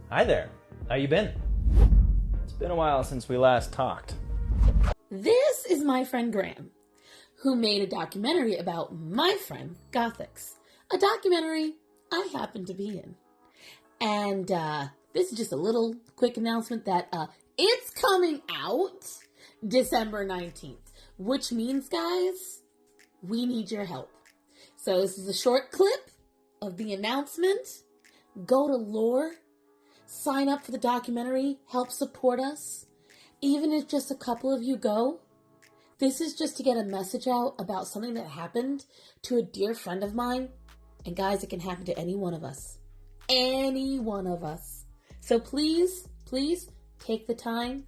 Hi there. How you been? It's been a while since we last talked. This is my friend Graham, who made a documentary about my friend Gothix, a documentary I happen to be in. And this is just a little quick announcement that it's coming out December 19th, which means, guys, we need your help. So this is a short clip of the announcement. Go to Lore, sign up for the documentary, help support us. Even if just a couple of you go, this is just to get a message out about something that happened to a dear friend of mine. And guys, it can happen to any one of us. Any one of us. So please, please take the time.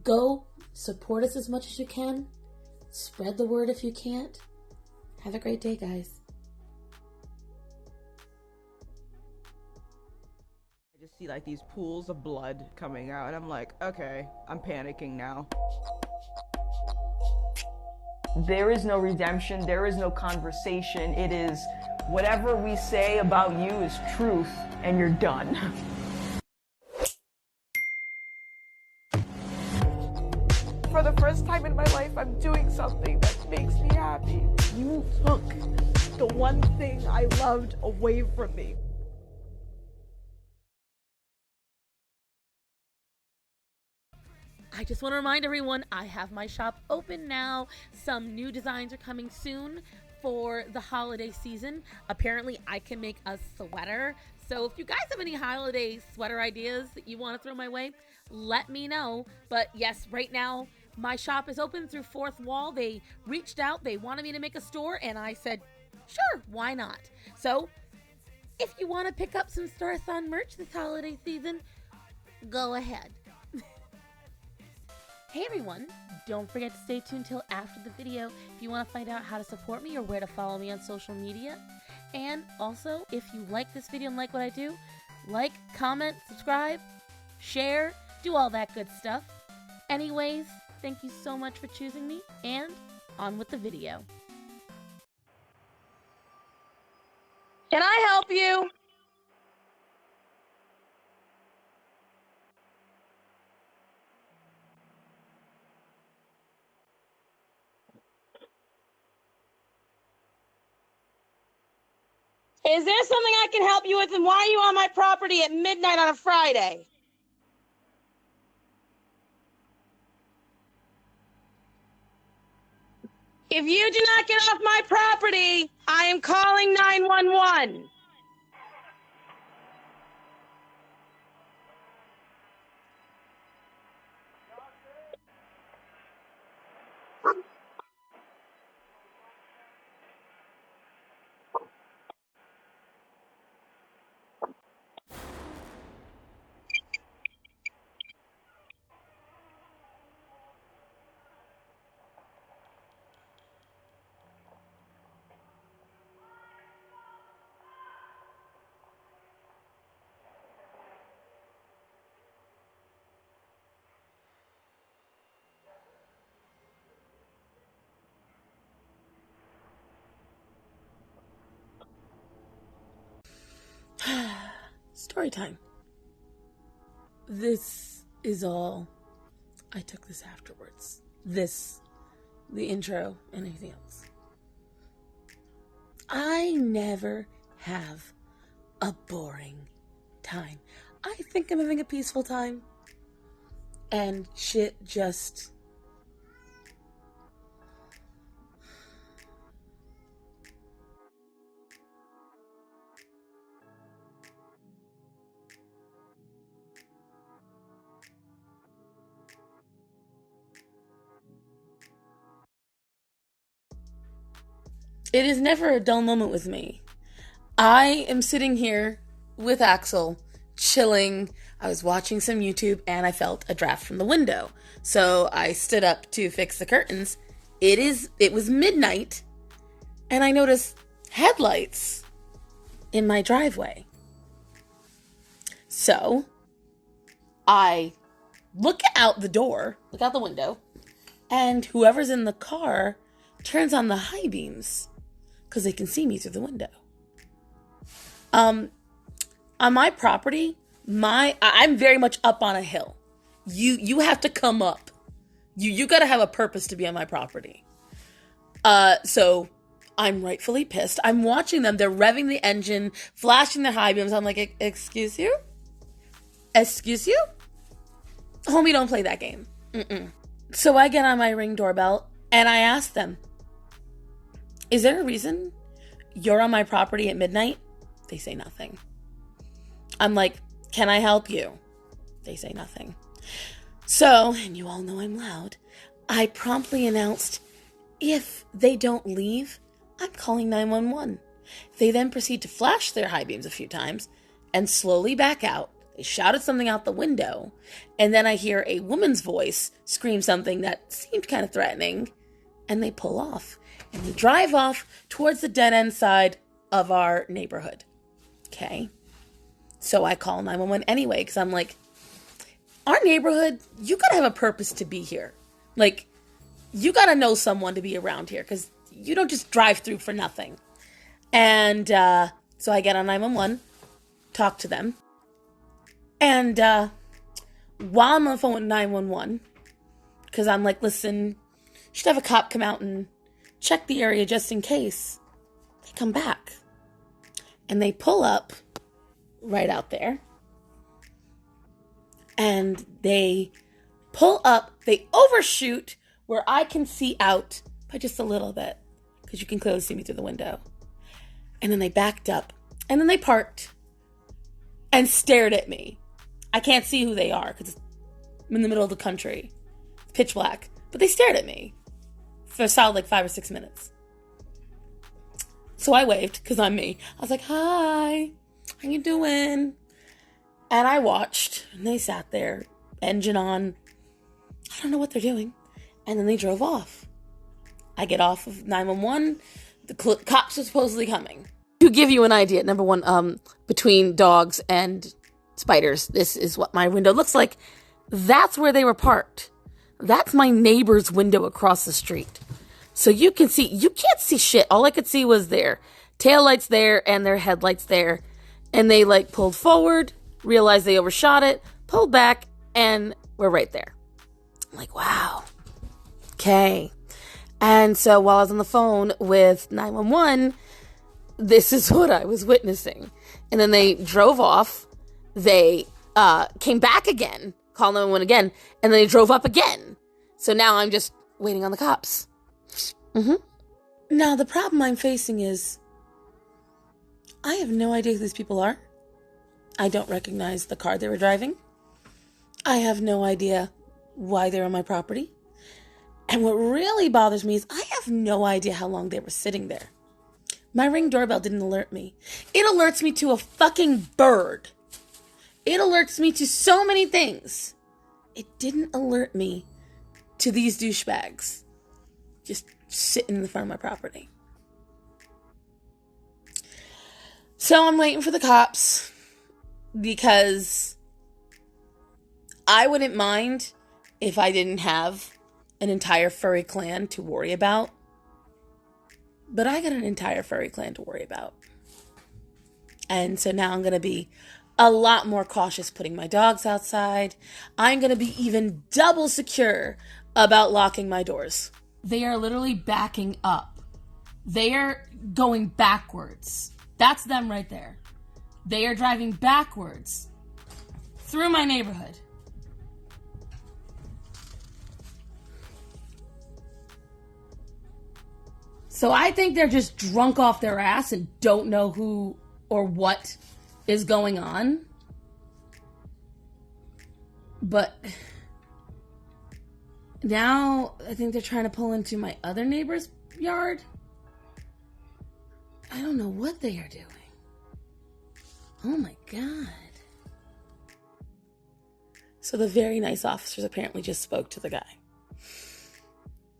Go support us as much as you can. Spread the word if you can't. Have a great day, guys. I just see like these pools of blood coming out and I'm like, okay, I'm panicking now. There is no redemption, there is no conversation. It is whatever we say about you is truth and you're done. For the first time in my life, I'm doing something that makes me happy. You took the one thing I loved away from me. I just want to remind everyone, I have my shop open now. Some new designs are coming soon for the holiday season. Apparently, I can make a sweater. So if you guys have any holiday sweater ideas that you want to throw my way, let me know. But yes, right now, my shop is open through Fourth Wall. They reached out. They wanted me to make a store, and I said, sure, why not? So if you want to pick up some Star-Thon merch this holiday season, go ahead. Hey everyone, don't forget to stay tuned till after the video if you want to find out how to support me or where to follow me on social media. And also, if you like this video and like what I do, like, comment, subscribe, share, do all that good stuff. Anyways, thank you so much for choosing me, and on with the video. Can I help you? Is there something I can help you with, and why are you on my property at midnight on a Friday? If you do not get off my property, I am calling 911. Story time. This is all. I took this afterwards. The intro, and anything else. I never have a boring time. I think I'm having a peaceful time. And shit just... It is never a dull moment with me. I am sitting here with Axel, chilling. I was watching some YouTube and I felt a draft from the window. So I stood up to fix the curtains. It was midnight and I noticed headlights in my driveway. So I look out the window, and whoever's in the car turns on the high beams because they can see me through the window. On my property, I'm very much up on a hill. You have to come up. You gotta have a purpose to be on my property. So I'm rightfully pissed. I'm watching them. They're revving the engine, flashing their high beams. I'm like, excuse you? Excuse you? Homie, don't play that game. Mm-mm. So I get on my Ring doorbell and I ask them, is there a reason you're on my property at midnight? They say nothing. I'm like, can I help you? They say nothing. So, and you all know I'm loud, I promptly announced, if they don't leave, I'm calling 911. They then proceed to flash their high beams a few times and slowly back out. They shouted something out the window, and then I hear a woman's voice scream something that seemed kind of threatening, and they pull off. And they drive off towards the dead-end side of our neighborhood. Okay? So I call 911 anyway, because I'm like, our neighborhood, you gotta have a purpose to be here. Like, you gotta know someone to be around here, because you don't just drive through for nothing. And so I get on 911, talk to them. And while I'm on the phone with 911, because I'm like, listen, should have a cop come out and check the area just in case. They come back. And they pull up right out there. And they pull up, they overshoot where I can see out by just a little bit, because you can clearly see me through the window. And then they backed up. And then they parked and stared at me. I can't see who they are because I'm in the middle of the country. It's pitch black. But they stared at me for a solid like 5 or 6 minutes. So I waved because I'm me. I was like, hi, how you doing? And I watched, and they sat there, engine on. I don't know what they're doing. And then they drove off. I get off of 911. The cops are supposedly coming. To give you an idea, number one, between dogs and spiders, this is what my window looks like. That's where they were parked. That's my neighbor's window across the street. So you can't see shit. All I could see was their taillights there and their headlights there. And they like pulled forward, realized they overshot it, pulled back, and we're right there. I'm like, wow. Okay. And so while I was on the phone with 911, this is what I was witnessing. And then they drove off. They came back again, called 911 again, and then they drove up again. So now I'm just waiting on the cops. Now, the problem I'm facing is I have no idea who these people are. I don't recognize the car they were driving. I have no idea why they're on my property. And what really bothers me is I have no idea how long they were sitting there. My Ring doorbell didn't alert me. It alerts me to a fucking bird. It alerts me to so many things. It didn't alert me to these douchebags just sitting in the front of my property. So I'm waiting for the cops because I wouldn't mind if I didn't have an entire furry clan to worry about. But I got an entire furry clan to worry about. And so now I'm going to be a lot more cautious putting my dogs outside. I'm going to be even double secure about locking my doors. They are literally backing up. They are going backwards. That's them right there. They are driving backwards through my neighborhood. So I think they're just drunk off their ass and don't know who or what is going on. But now I think they're trying to pull into my other neighbor's yard. I don't know what they are doing. Oh my God. So the very nice officers apparently just spoke to the guy.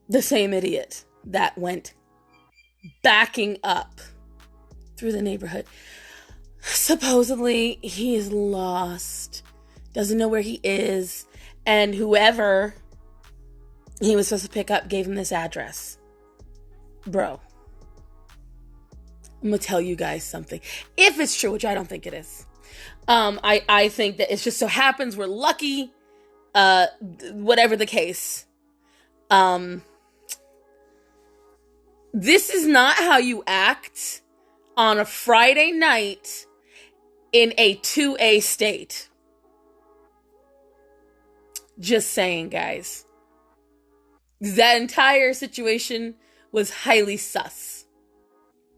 The same idiot that went backing up through the neighborhood. Supposedly he is lost, doesn't know where he is, and whoever he was supposed to pick up gave him this address. Bro, I'm gonna tell you guys something. If it's true, which I don't think it is. I think that it just so happens we're lucky, whatever the case. This is not how you act on a Friday night in a 2A state. Just saying, guys. That entire situation was highly sus.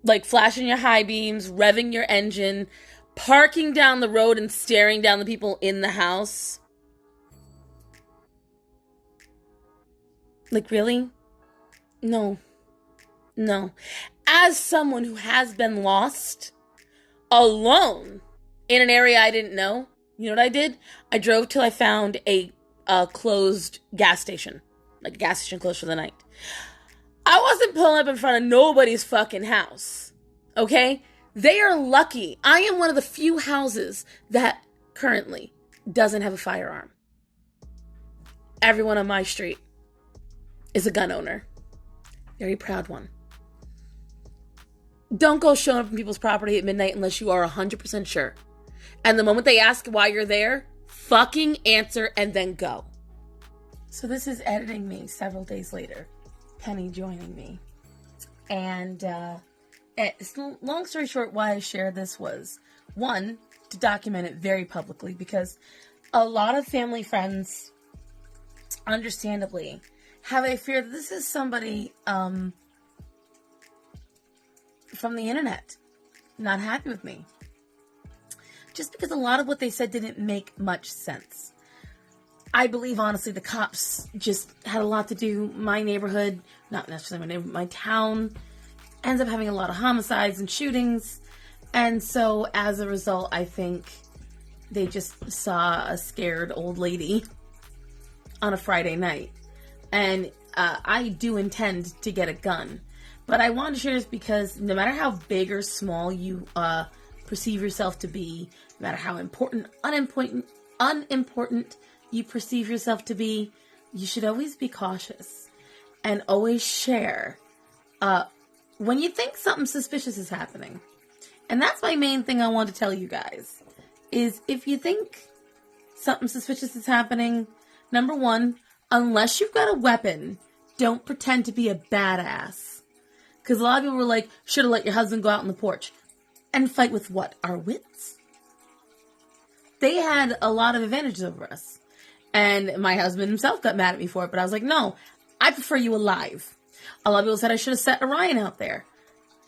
Like flashing your high beams, revving your engine, parking down the road and staring down the people in the house. Like, really? No. As someone who has been lost alone in an area I didn't know, you know what I did? I drove till I found a closed gas station. Like a gas station closed for the night. I wasn't pulling up in front of nobody's fucking house. Okay? They are lucky. I am one of the few houses that currently doesn't have a firearm. Everyone on my street is a gun owner. Very proud one. Don't go showing up on people's property at midnight unless you are 100% sure. And the moment they ask why you're there, fucking answer and then go. So this is editing me several days later. Penny joining me. And long story short, why I shared this was, one, to document it very publicly, because a lot of family friends, understandably, have a fear that this is somebody from the internet not happy with me. Just because a lot of what they said didn't make much sense. I believe, honestly, the cops just had a lot to do. My neighborhood, not necessarily my neighborhood, my town, ends up having a lot of homicides and shootings. And so, as a result, I think they just saw a scared old lady on a Friday night. And I do intend to get a gun. But I wanted to share this because no matter how big or small you perceive yourself to be, no matter how important, unimportant you perceive yourself to be, you should always be cautious and always share when you think something suspicious is happening. And that's my main thing I want to tell you guys, is if you think something suspicious is happening, number one, unless you've got a weapon, don't pretend to be a badass. Because a lot of people were like, should have let your husband go out on the porch. And fight with what? Our wits? They had a lot of advantages over us. And my husband himself got mad at me for it. But I was like, no, I prefer you alive. A lot of people said I should have set Orion out there.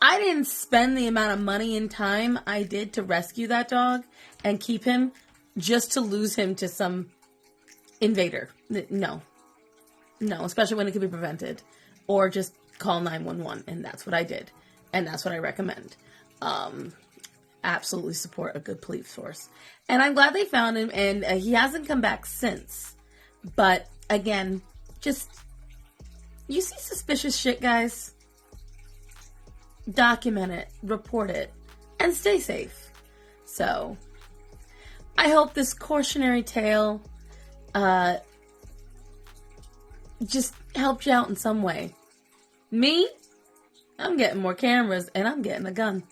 I didn't spend the amount of money and time I did to rescue that dog and keep him just to lose him to some invader. No, especially when it could be prevented. Or just call 911, and that's what I did. And that's what I recommend. Absolutely support a good police force. And I'm glad they found him, and he hasn't come back since. But, again, just, you see suspicious shit, guys? Document it, report it, and stay safe. So, I hope this cautionary tale just helped you out in some way. Me? I'm getting more cameras, and I'm getting a gun.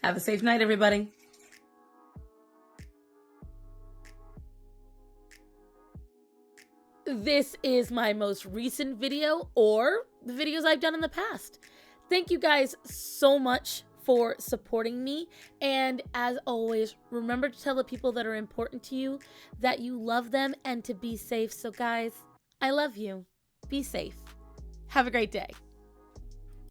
Have a safe night, everybody. This is my most recent video, or the videos I've done in the past. Thank you guys so much for supporting me. And as always, remember to tell the people that are important to you that you love them and to be safe. So guys, I love you. Be safe. Have a great day.